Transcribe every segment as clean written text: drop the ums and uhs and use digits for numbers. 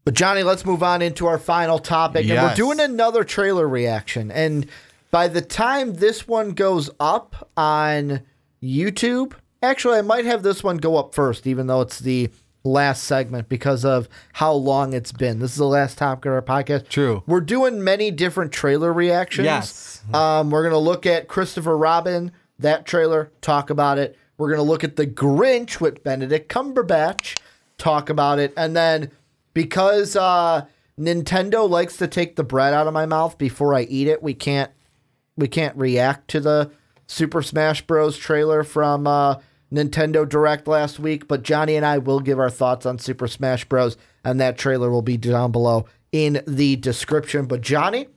But Johnny, let's move on into our final topic. Yes. And we're doing another trailer reaction. And by the time this one goes up on YouTube, actually, I might have this one go up first, even though it's the last segment because of how long it's been. This is the last topic of our podcast. True. We're doing many different trailer reactions. Yes. We're going to look at Christopher Robin, that trailer, talk about it. We're going to look at The Grinch with Benedict Cumberbatch, talk about it. And then because Nintendo likes to take the bread out of my mouth before I eat it, we can't react to the Super Smash Bros. Trailer from Nintendo Direct last week. But Johnny and I will give our thoughts on Super Smash Bros. And that trailer will be down below in the description. But Johnny,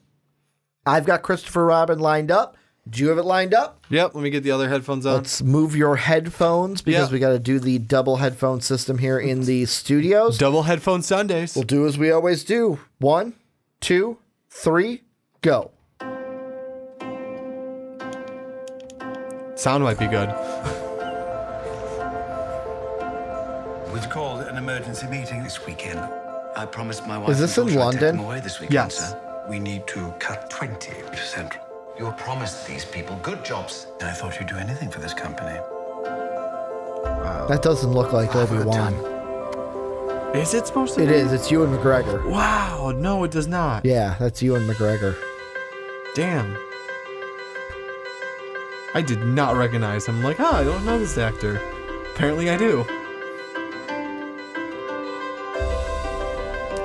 I've got Christopher Robin lined up. Do you have it lined up? Yep. Let me get the other headphones on. Let's move your headphones because we got to do the double headphone system here in the studios. Double headphone Sundays. We'll do as we always do. 1, 2, 3, go. Sound might be good. We've called an emergency meeting this weekend. I promised my wife. Is this in London? I'd take them away this weekend, Yes. sir. We need to cut 20%. You promised these people good jobs, and I thought you'd do anything for this company. That doesn't look like Obi-Wan. Is it supposed to It be? is. It's Ewan McGregor. Wow. No, it does not. Yeah, that's Ewan McGregor. Damn. I did not recognize him. Like, I don't know this actor. Apparently I do.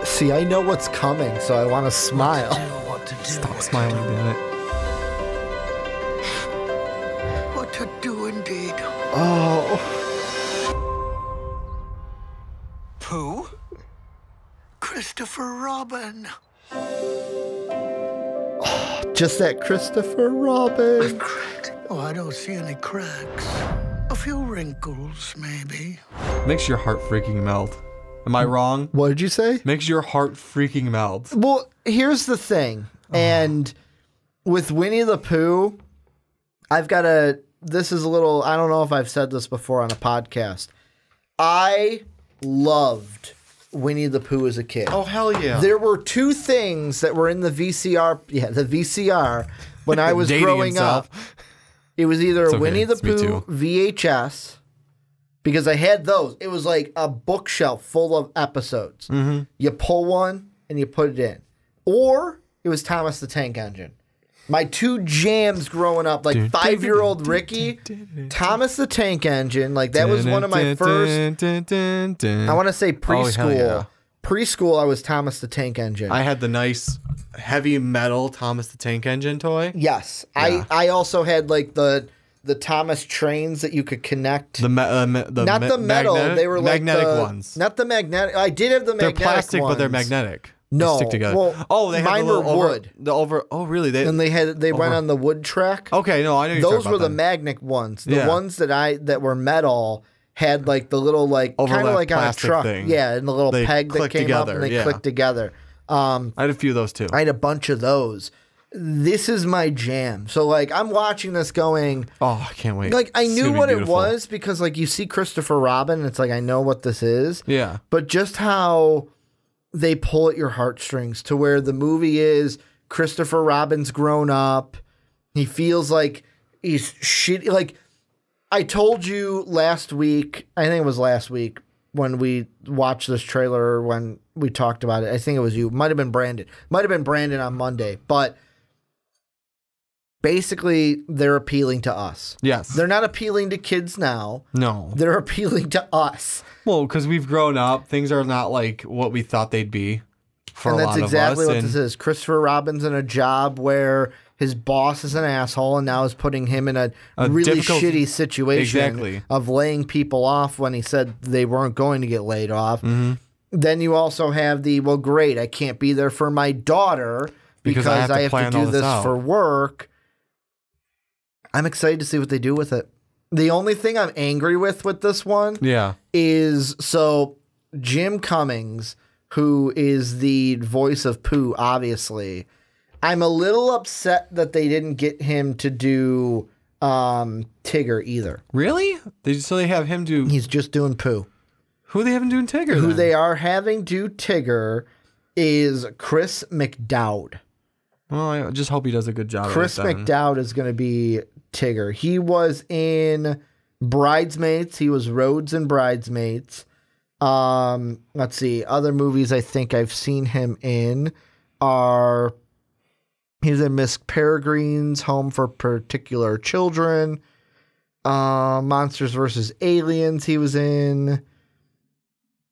See, I know what's coming, so I want to smile. Stop smiling, damn it. What to do indeed. Oh. Pooh? Christopher Robin. Just that Christopher Robin. Oh, I don't see any cracks. A few wrinkles, maybe. Makes your heart freaking melt. Am I wrong? What did you say? Makes your heart freaking melt. Well, here's the thing. And with Winnie the Pooh, I've got a... This is a little... I don't know if I've said this before on a podcast. I loved Winnie the Pooh as a kid. Oh, hell yeah. There were two things that were in the VCR... Yeah, the VCR when I was Dating growing himself. up. It was either It's okay, Winnie the it's me Pooh too. VHS... Because I had those. It was like a bookshelf full of episodes. Mm-hmm. You pull one and you put it in. Or it was Thomas the Tank Engine. My two jams growing up, like 5-year-old Ricky, Thomas the Tank Engine. Like that was one of my first, I want to say preschool. hell yeah. Preschool, I was Thomas the Tank Engine. I had the nice heavy metal Thomas the Tank Engine toy. Yes. Yeah. I also had like the Thomas trains that you could connect. Not Not the metal. They were like magnetic the, ones. Not the magnetic. I did have the They're magnetic plastic, ones. but they're magnetic. No, They stick together. well, they have mine the little were over, wood. The over. Oh, really? And they went on the wood track. Okay, no, I know. Those were the magnet ones. The ones that were metal had like the little like kind of Overlap like on a plastic truck. thing. Yeah, and the little They peg that click came up together, and they yeah. clicked together. I had a few of those too. I had a bunch of those. This is my jam. So like I'm watching this going. Oh, I can't wait. Like I It's knew gonna be what beautiful. it was because like you see Christopher Robin, and it's like I know what this is. Yeah. But just how they pull at your heartstrings to where the movie is Christopher Robin's grown up. He feels like he's shitty. Like I told you last week, I think it was last week when we watched this trailer or when we talked about it. I think it was you. Might have been Brandon. Might have been Brandon on Monday. But basically, they're appealing to us. Yes. They're not appealing to kids now. No. They're appealing to us. Well, because we've grown up, things are not like what we thought they'd be for And a that's lot exactly of us. what this is. Christopher Robin's in a job where his boss is an asshole and now is putting him in a really difficult- shitty situation Exactly. of laying people off when he said they weren't going to get laid off. Mm-hmm. Then you also have the, well, great, I can't be there for my daughter because I have to plan all do this this out. for work. I'm excited to see what they do with it. The only thing I'm angry with this one Yeah. is so Jim Cummings, who is the voice of Pooh, obviously. I'm a little upset that they didn't get him to do Tigger either. Really? So they have him do. He's just doing Pooh. Who they having doing Tigger? Who then? they are having do Tigger is Chris McDowd. Well, I just hope he does a good job. Chris of it then. McDowd is going to be Tigger. He was in Bridesmaids. He was Rhodes in Bridesmaids. Let's see. Other movies I think I've seen him in are he's in Miss Peregrine's Home for Particular Children. Monsters vs. Aliens he was in.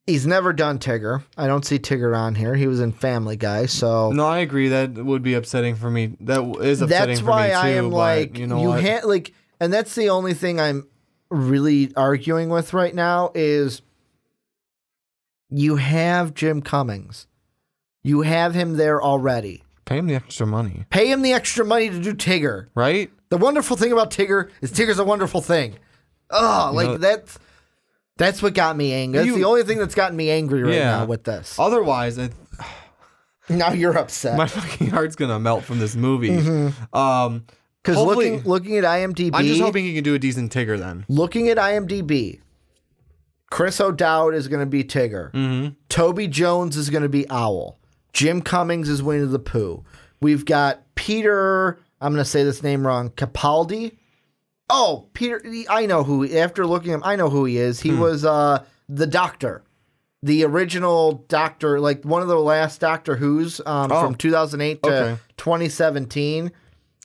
He's never done Tigger. I don't see Tigger on here. He was in Family Guy, so No, I agree. That would be upsetting for me. That is upsetting that's for me why too. I am but like you know you what? had like, and that's the only thing I'm really arguing with right now is you have Jim Cummings. You have him there already. Pay him the extra money, Pay him the extra money to do Tigger. right? The wonderful thing about Tigger is Tigger's a wonderful thing. Oh, like know- that's what got me angry. That's You- the only thing that's gotten me angry right Yeah. now with this. Otherwise, Now you're upset. my fucking heart's gonna melt from this movie. Because hopefully- looking at IMDb, I'm just hoping he can do a decent Tigger then. looking at IMDb, Chris O'Dowd is going to be Tigger. Mm-hmm. Toby Jones is going to be Owl. Jim Cummings is Winnie the Pooh. We've got Peter, I'm going to say this name wrong, Capaldi. Oh, Peter, I know who, after looking at him, I know who he is. He was the Doctor. The original Doctor, like one of the last Doctor Who's from 2008 to Okay. 2017.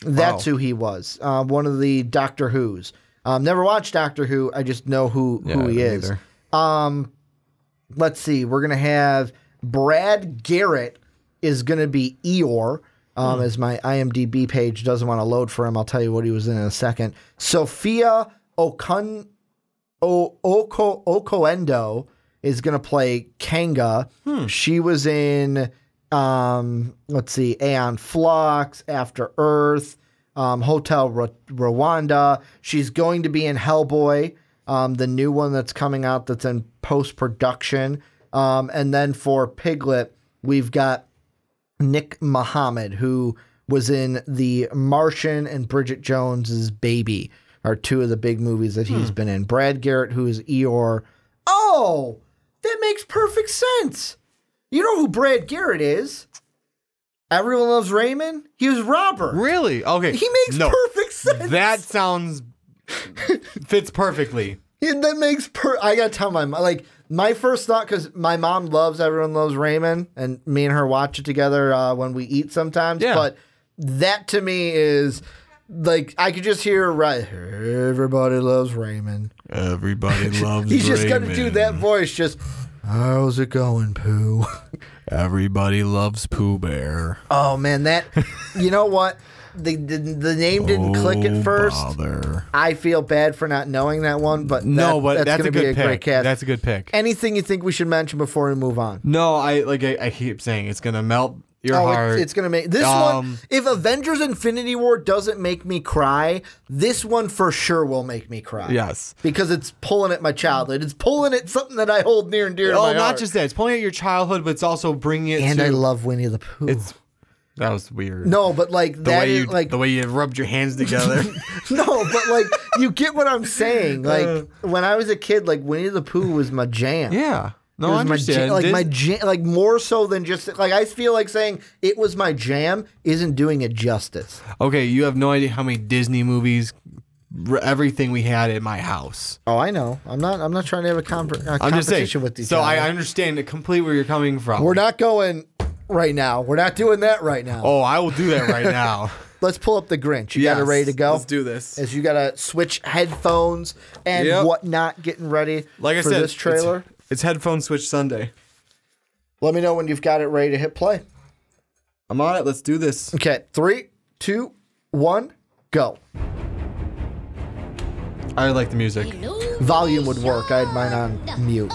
That's Wow. who he was. One of the Doctor Who's. Never watched Doctor Who. I just know who he me is. neither. Let's see. We're going to have Brad Garrett is going to be Eeyore. As my IMDb page doesn't want to load for him, I'll tell you what he was in a second. Sophia Okoendo is going to play Kanga. She was in, let's see, Aeon Flux, After Earth, Hotel Rwanda. She's going to be in Hellboy, the new one that's coming out that's in post-production. And then for Piglet, we've got Nick Mohammed, who was in The Martian and Bridget Jones's Baby, are two of the big movies that he's been in. Brad Garrett, who is Eeyore. Oh, that makes perfect sense. You know who Brad Garrett is? Everyone Loves Raymond. He was Robert. Really? Okay. He makes perfect sense. That sounds fits perfectly. That makes I gotta tell my mom, like, my first thought, because my mom loves Everyone Loves Raymond, and me and her watch it together when we eat sometimes. Yeah. But that to me is like, I could just hear everybody loves Raymond. Everybody loves He's just gonna do that voice. Just how's it going, Pooh? Everybody loves Pooh Bear. Oh man, that you know what? The name didn't click at first. Bother. I feel bad for not knowing that one, but That's gonna a be good great pick. cast. That's a good pick. Anything you think we should mention before we move on? No, I keep saying it's gonna melt your heart. It's gonna make this one. If Avengers: Infinity War doesn't make me cry, this one for sure will make me cry. Yes, because it's pulling at my childhood. It's pulling at something that I hold near and dear to my heart. not just that. It's pulling at your childhood, but it's also bringing it. And to, I love Winnie the Pooh. That was weird. No, but like the way you rubbed your hands together. No, but like you get what I'm saying. Like when I was a kid, like Winnie the Pooh was my jam. Yeah. No, It was I understand. my jam, like more so than just like I feel like saying it was my jam isn't doing it justice. Okay, you have no idea how many Disney movies, everything we had at my house. Oh, I know. I'm not trying to have a competition I'm just saying. with these. So guys. I understand completely where you're coming from. We're not going right now. We're not doing that right now. Oh, I will do that right now. Let's pull up the Grinch. You got it ready to go? Let's do this. As you got to switch headphones and whatnot, getting ready Like I for said, this trailer. It's headphone switch Sunday. Let me know when you've got it ready to hit play. I'm on it. Let's do this. Okay, 3, 2, 1, go. I like the music. Volume would work. I had mine on mute.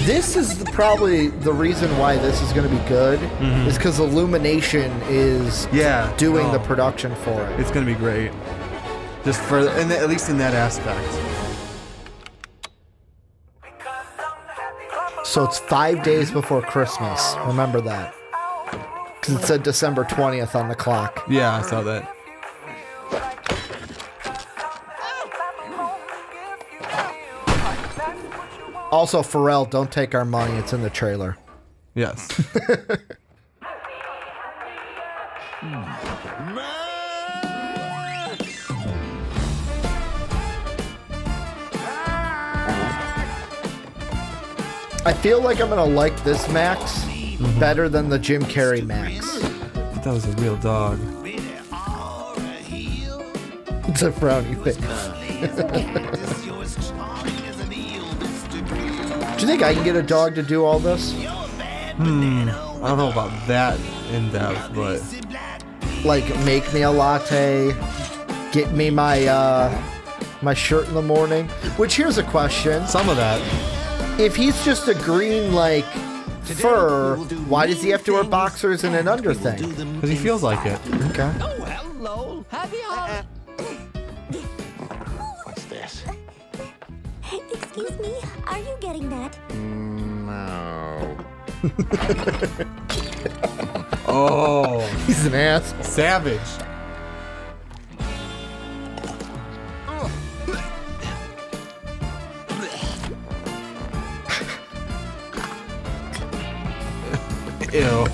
This is probably the reason why this is going to be good, is because Illumination is doing the production for it. It's going to be great. Just for, at least in that aspect. So it's 5 days before Christmas. Remember that. Because it said December 20th on the clock. Yeah, I saw that. Also, Pharrell, don't take our money. It's in the trailer. Yes. I feel like I'm gonna like this Max better than the Jim Carrey Max. That was a real dog. It's a frowny face. Do you think I can get a dog to do all this? I don't know about that in depth, but Like make me a latte, get me my my shirt in the morning. Which here's a question: some of that. if he's just a green like fur, why does he have to wear boxers and an under thing? Because he feels like it. Okay. Oh, hello. Happy holidays. What's this? Excuse me, are you getting that? No. Oh, He's an ass. savage. Ew.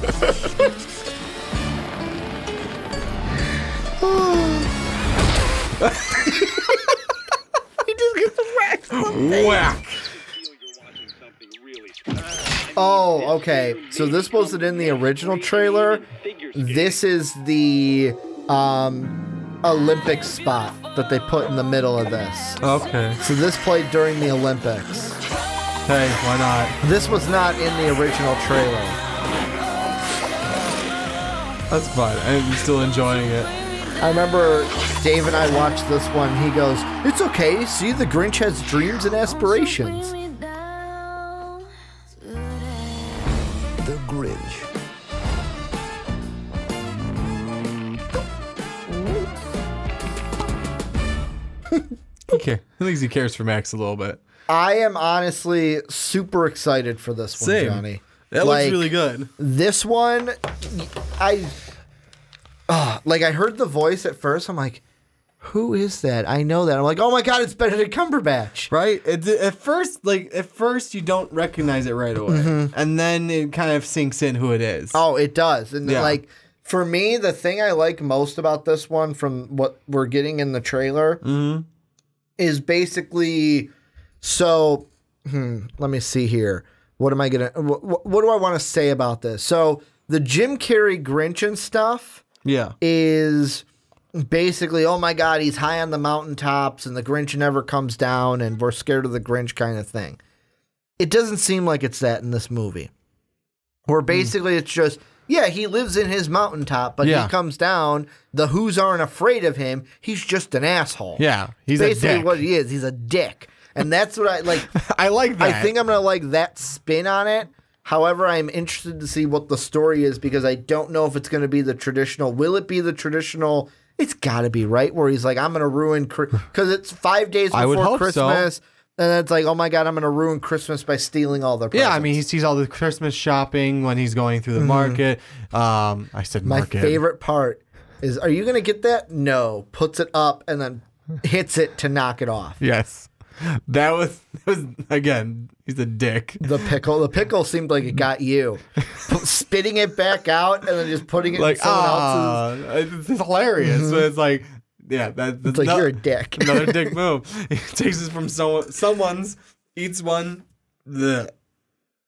He just gets whacked. Whack. Oh, okay. So this wasn't in the original trailer. This is the Olympic spot that they put in the middle of this. Okay. So this played during the Olympics. Hey, why not? This was not in the original trailer. That's fine. I'm still enjoying it. I remember Dave and I watched this one. He goes, "It's okay. See, the Grinch has dreams and aspirations." The Grinch. Okay. At least he cares for Max a little bit. I am honestly super excited for this one, Same. Johnny. That Like, looks really good. This one, I heard the voice at first. I'm like, who is that? I know that. I'm like, oh my God, it's Benedict Cumberbatch. Right? At first you don't recognize it right away. And then it kind of sinks in who it is. Oh, it does. And Yeah. like, for me, the thing I like most about this one from what we're getting in the trailer is basically, so, let me see here. What am I going to, what do I want to say about this? So the Jim Carrey Grinch and stuff Yeah. is basically, oh my God, he's high on the mountaintops and the Grinch never comes down and we're scared of the Grinch kind of thing. It doesn't seem like it's that in this movie. Where basically it's just, yeah, he lives in his mountaintop, but Yeah. he comes down. The Who's aren't afraid of him. He's just an asshole. Yeah. He's basically a dick. what he is. He's a dick. And that's what I like. I like that. I think I'm going to like that spin on it. However, I'm interested to see what the story is because I don't know if it's going to be the traditional. Will it be the traditional? It's got to be, right? Where he's like, I'm going to ruin, because it's 5 days I would before hope so. Christmas. And then it's like, oh my God, I'm going to ruin Christmas by stealing all their presents. Yeah, I mean, he sees all the Christmas shopping when he's going through the market. I said My market. favorite part is, are you going to get that? No. Puts it up and then hits it to knock it off. Yes. That was again, he's a dick. The pickle seemed like it got you. Spitting it back out and then just putting it in Like, someone else's. it's hilarious. But it's like, yeah, that's It's like, you're a dick. Another dick move. He takes it from someone's, eats one. Bleh.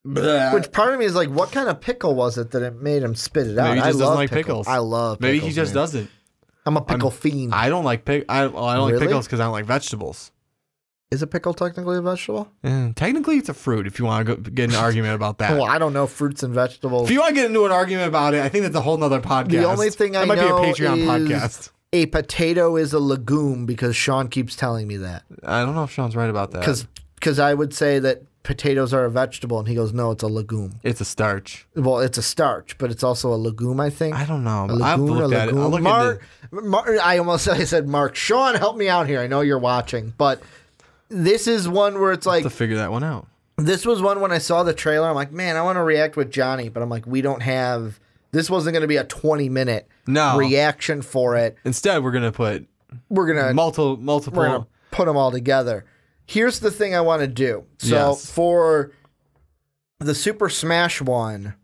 Bleh. Which part of me is like, what kind of pickle was it that it made him spit it out? Maybe he just I doesn't love like pickles. I love Maybe pickles, he just man. doesn't. I'm a pickle fiend. I don't like I don't like Really? pickles because I don't like vegetables. Is a pickle technically a vegetable? Technically, it's a fruit. If you want to get an argument about that, Well, I don't know fruits and vegetables. if you want to get into an argument about it, I think that's a whole nother podcast. The only thing I that might know be a Patreon is podcast. a potato is a legume because Sean keeps telling me that. I don't know if Sean's right about that. Because I would say that potatoes are a vegetable, and he goes, no, it's a legume. It's a starch. Well, it's a starch, but it's also a legume, I think. I don't know. A I've legume, looked at it. I'll look Mark, into I said, Mark, Sean, help me out here. I know you're watching, but this is one where it's like, to figure that one out. this was one when I saw the trailer, I'm like, man, I want to react with Johnny, but I'm like, we don't have, this wasn't going to be a 20-minute No. reaction for it. Instead, we're gonna put We're going to multiple. we're gonna put them all together. here's the thing I want to do. So for the Super Smash one,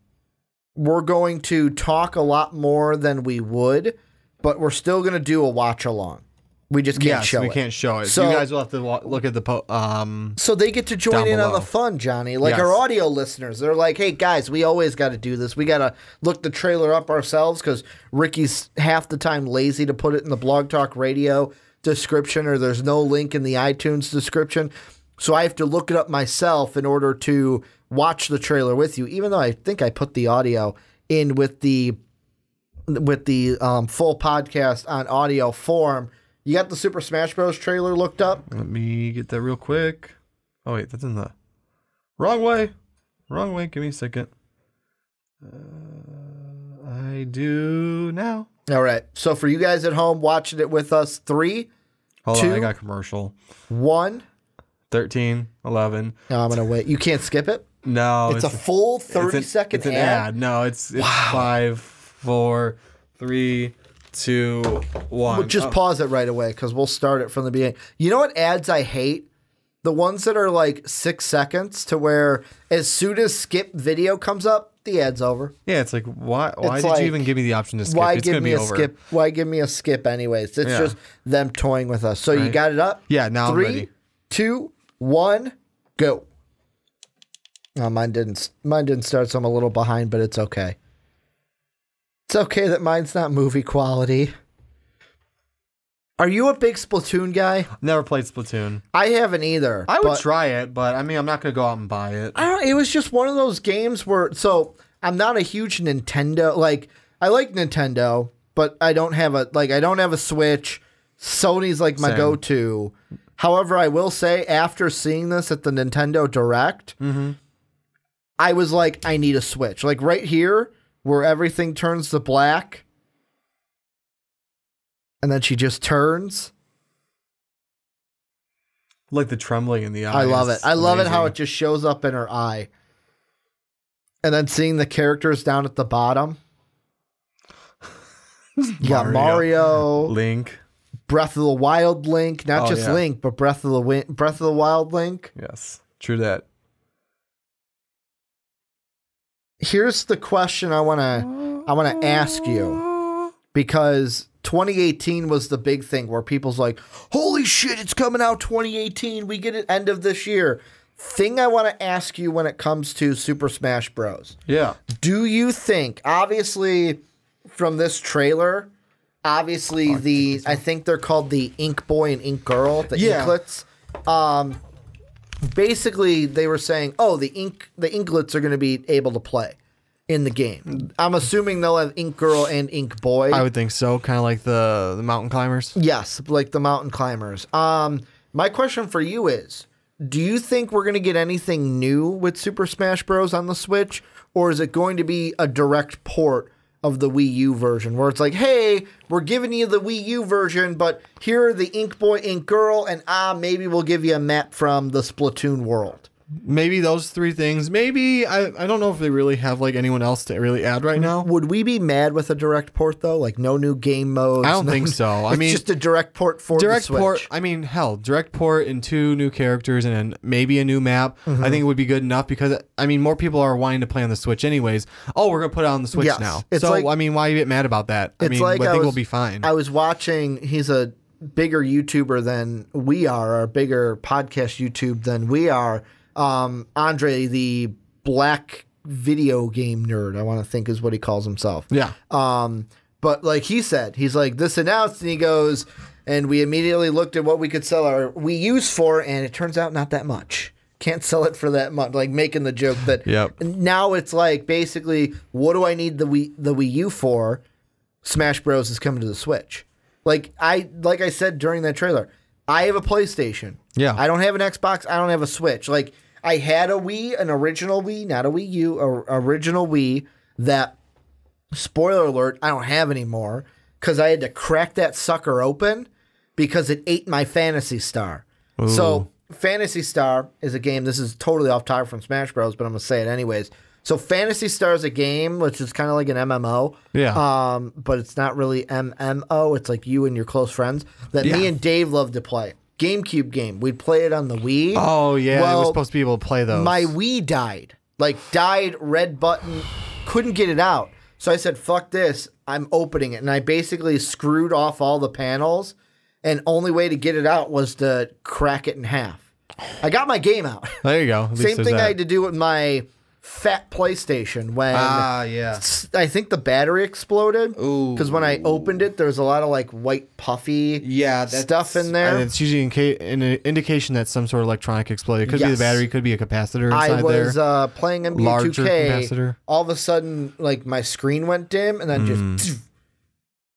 we're going to talk a lot more than we would, but we're still going to do a watch along. We just can't show it. We can't show it. So you guys will have to look at the so they get to join in on the fun, Johnny. Like our audio listeners, they're like, "Hey guys, we always got to do this. We got to look the trailer up ourselves because Ricky's half the time lazy to put it in the Blog Talk Radio description, or there's no link in the iTunes description. So I have to look it up myself in order to watch the trailer with you. Even though I think I put the audio in with the full podcast on audio form." You got the Super Smash Bros. Trailer looked up? Let me get that real quick. Oh, wait, that's in the wrong way. Wrong way. Give me a second. I do now. All right. So for you guys at home watching it with us, 3, Hold 2, on, I got a commercial. 1. 13, 11. No, I'm going to wait. You can't skip it? No. It's a full 30-second ad. It's an ad. No, it's 5, 4, 3, 2, 1. We'll just pause it right away because we'll start it from the beginning. You know what ads I hate? The ones that are like 6 seconds to where as soon as skip video comes up, the ad's over. Yeah, it's like, why did you even give me the option to skip? Why It's give gonna me be a over. skip? Why give me a skip anyways? It's Yeah. just them toying with us. So you got it up? Yeah, now I'm 3, ready. 2, 1, go. Oh, mine didn't start, so I'm a little behind, but it's okay. It's okay that mine's not movie quality. Are you a big Splatoon guy? Never played Splatoon. I haven't either. I would try it, but I mean, I'm not going to go out and buy it. It was just one of those games where, so I'm not a huge Nintendo, like, I like Nintendo, but I don't have a Switch. Sony's like my go-to. However, I will say, after seeing this at the Nintendo Direct, I was like, I need a Switch. Like right here, where everything turns to black, and then she just turns. Like the trembling in the eyes. I love it. I love it how Amazing. it just shows up in her eye. And then seeing the characters down at the bottom. You got Mario, Link. Breath of the Wild Link, not just Link, but Breath of the Wild Link. Yes, true that. Here's the question I want to ask you, because 2018 was the big thing where people's like, holy shit, it's coming out 2018. We get it end of this year. Thing I want to ask you when it comes to Super Smash Bros. Yeah. Do you think, obviously from this trailer, obviously I think they're called the Ink Boy and Ink Girl, the Inklets. Basically they were saying, oh, the Inklets are going to be able to play in the game. I'm assuming they'll have Ink Girl and Ink Boy. I would think so, kind of like the mountain climbers. Yes, like the mountain climbers. My question for you is, do you think we're going to get anything new with Super Smash Bros. On the Switch, or is it going to be a direct port of the Wii U version where it's like, hey, we're giving you the Wii U version, but here are the Ink Boy, Ink Girl, and maybe we'll give you a map from the Splatoon world? Maybe those 3 things. Maybe, I don't know if they really have like anyone else to really add right now. Would we be mad with a direct port though? Like no new game modes? I don't think so. I mean, just a direct port for the Switch. Port. I mean, hell, direct port and 2 new characters and then maybe a new map. I think it would be good enough because I mean, more people are wanting to play on the Switch anyways. Oh, we're gonna put it on the Switch now. It's so like, I mean, why you get mad about that? I mean, I think we'll be fine. I was watching. He's a bigger YouTuber than we are, or a bigger podcast YouTube than we are. Andre, the black video game nerd, I want to think is what he calls himself. Yeah. But like he said, he's like, this announced, and he goes, and we immediately looked at what we could sell our Wii U's for, and it turns out not that much. Can't sell it for that much. Like making the joke that now it's like basically, what do I need the Wii U for? Smash Bros is coming to the Switch. Like I said during that trailer, I have a PlayStation. Yeah. I don't have an Xbox. I don't have a Switch. Like I had a Wii, an original Wii, not a Wii U, original Wii that, spoiler alert, I don't have anymore because I had to crack that sucker open because it ate my Phantasy Star. Ooh. So Phantasy Star is a game. This is totally off topic from Smash Bros, but I'm going to say it anyways. So Phantasy Star is a game which is kind of like an MMO. Yeah. But it's not really MMO. It's like you and your close friends that me and Dave love to play. GameCube game. We'd play it on the Wii. Oh yeah, I was Well, supposed to be able to play those. My Wii died. Like, died, red button, couldn't get it out. So I said, fuck this, I'm opening it. And I basically screwed off all the panels, and only way to get it out was to crack it in half. I got my game out. There you go. At least Same there's thing that. I had to do with my fat PlayStation when yeah. I think the battery exploded. Ooh. Because when I opened it, there was a lot of like white puffy stuff in there. It's usually an indication that some sort of electronic exploded. It could be the Yes. battery, could be a capacitor inside I was there. playing NBA Larger 2K. capacitor. All of a sudden, like my screen went dim, and then just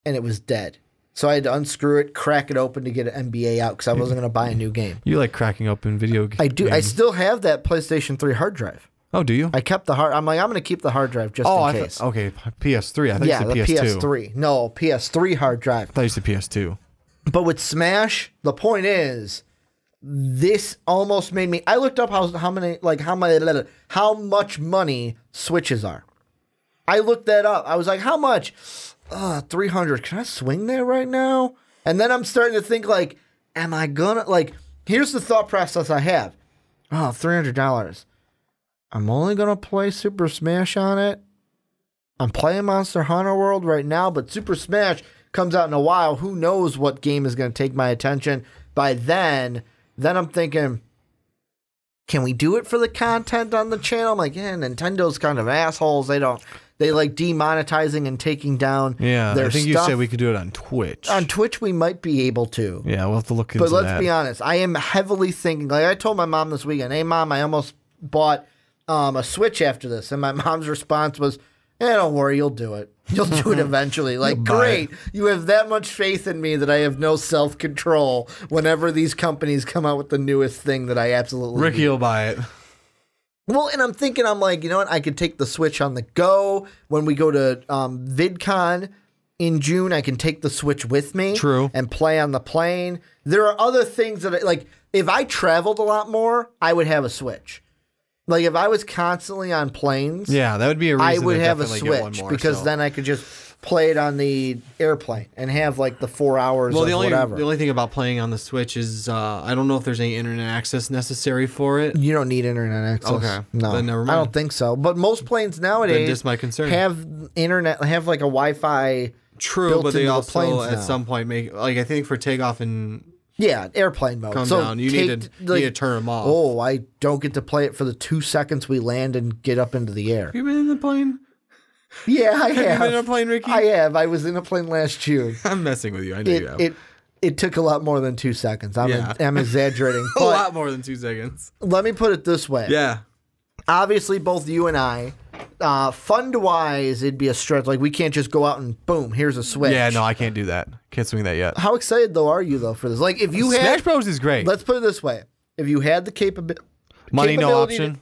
and it was dead. So I had to unscrew it, crack it open to get an NBA out because I wasn't going to buy a new game. You like cracking open video games. I do. I still have that PlayStation 3 hard drive. Oh, do you? I kept the hard. I'm like, I'm going to keep the hard drive just in case. Okay, PS3. I thought Yeah, you the said PS2. PS3. No, PS3 hard drive. I thought you said PS2. But with Smash, the point is, this almost made me. I looked up how much money Switches are. I looked that up. I was like, how much? 300. Can I swing there right now? And then I'm starting to think like, am I gonna like? Here's the thought process I have. Oh, $300. I'm only gonna play Super Smash on it. I'm playing Monster Hunter World right now, but Super Smash comes out in a while. Who knows what game is going to take my attention by then? Then I'm thinking, can we do it for the content on the channel? I'm like, yeah, Nintendo's kind of assholes. They like demonetizing and taking down Yeah, their I think stuff. you said we could do it on Twitch. On Twitch, we might be able to. Yeah, we'll have to look into But let's that. be honest. I am heavily thinking, like I told my mom this weekend, hey, Mom, I almost bought a Switch after this. And my mom's response was, don't worry, you'll do it. You'll do it eventually. Like, great. You have that much faith in me that I have no self-control whenever these companies come out with the newest thing that I absolutely Ricky need. will buy it. Well, and I'm thinking, I'm like, you know what? I could take the Switch on the go. When we go to VidCon in June, I can take the Switch with me. True. And play on the plane. There are other things that, like, if I traveled a lot more, I would have a Switch. Like, if I was constantly on planes, Yeah, that would be a reason I would to have a definitely get one Switch more, because so. then I could just play it on the airplane and have like the 4 hours Well, of the whatever. only thing about playing on the Switch is I don't know if there's any internet access necessary for it. You don't need internet access. Okay, No, then never I mind. don't think so. But most planes nowadays Then just my concern. have internet, have like a Wi-Fi. True, built but they into the also planes at now. some point make like I think for takeoff and Yeah, airplane mode. come so down, you need to turn them off. Oh, I don't get to play it for the 2 seconds we land and get up into the air. Have you been in the plane? Yeah, I Have you have. been in a plane, Ricky? I have. I was in a plane last June. I'm messing with you. I know you have. It took a lot more than 2 seconds. I'm exaggerating. a But lot more than 2 seconds. let me put it this way. Yeah. Obviously, both you and I, fund-wise, it'd be a stretch. Like, we can't just go out and boom, here's a Switch. Yeah, no, I can't do that. Can't swing that yet. How excited, though, are you, though, for this? Like, if you had... Smash Bros is great. Let's put it this way. If you had the capability... Money no option.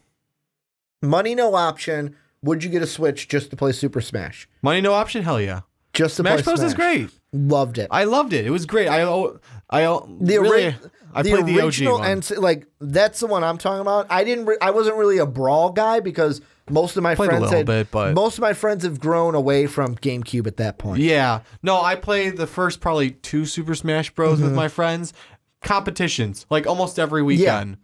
Money no option, would you get a Switch just to play Super Smash? Money no option. Hell yeah. Just to Smash play Bros is great. Loved it. I loved it. It was great. I The played the OG original one. and like that's the one I'm talking about. I wasn't really a Brawl guy because most of my Played a friends little bit, but- most of my friends have grown away from GameCube at that point. Yeah. No, I played the first probably 2 Super Smash Bros with my friends. Competitions like almost every weekend.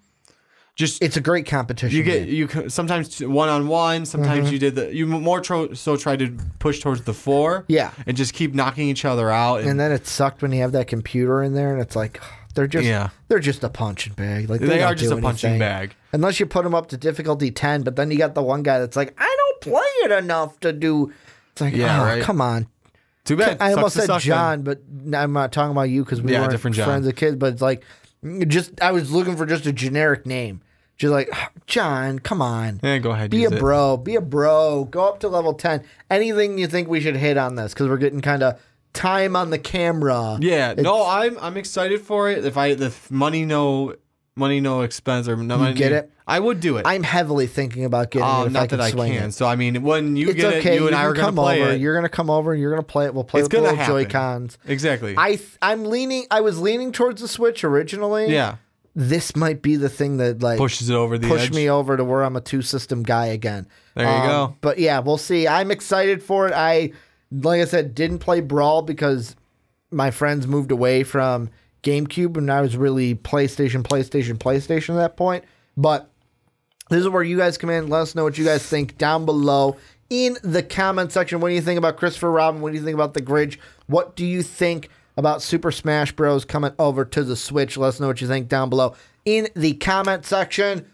Just It's a great competition. you get game. sometimes 1-on-1. Sometimes you more so try to push towards the 4. Yeah. and just keep knocking each other out. And then it sucked when you have that computer in there and it's like they're just a punching bag. Like they don't are just do a punching anything. bag. Unless you put them up to difficulty 10, but then you got the one guy that's like, I don't play it enough to do. It's like, right. Come on. Too bad. I almost Sucks to said suck, John, but I'm not talking about you because we weren't different John. friends as kids. But it's like, I was looking for just a generic name. Just like, John, come on. then. Go ahead. Be use a it. bro. Be a bro. Go up to level 10. Anything you think we should hit on this? Because we're getting kind of time on the camera. Yeah, no, I'm excited for it. If the money no expense or no money, get it? I would do it. I'm heavily thinking about getting it if not I can that I swing can. it. So I mean, when you It's get okay. it, you and I are can gonna come play over. it. You're gonna come over and you're gonna play it. We'll play It's with the gonna little happen. Joy-Cons. Exactly. I was leaning towards the Switch originally. Yeah, This might be the thing that like pushes it over the edge. me over to where I'm a 2-system guy again. There you go. But yeah, we'll see. I'm excited for it. Like I said, didn't play Brawl because my friends moved away from GameCube, and I was really PlayStation at that point. But this is where you guys come in. Let us know what you guys think down below in the comment section. What do you think about Christopher Robin? What do you think about the Grinch? What do you think about Super Smash Bros. Coming over to the Switch? Let us know what you think down below in the comment section.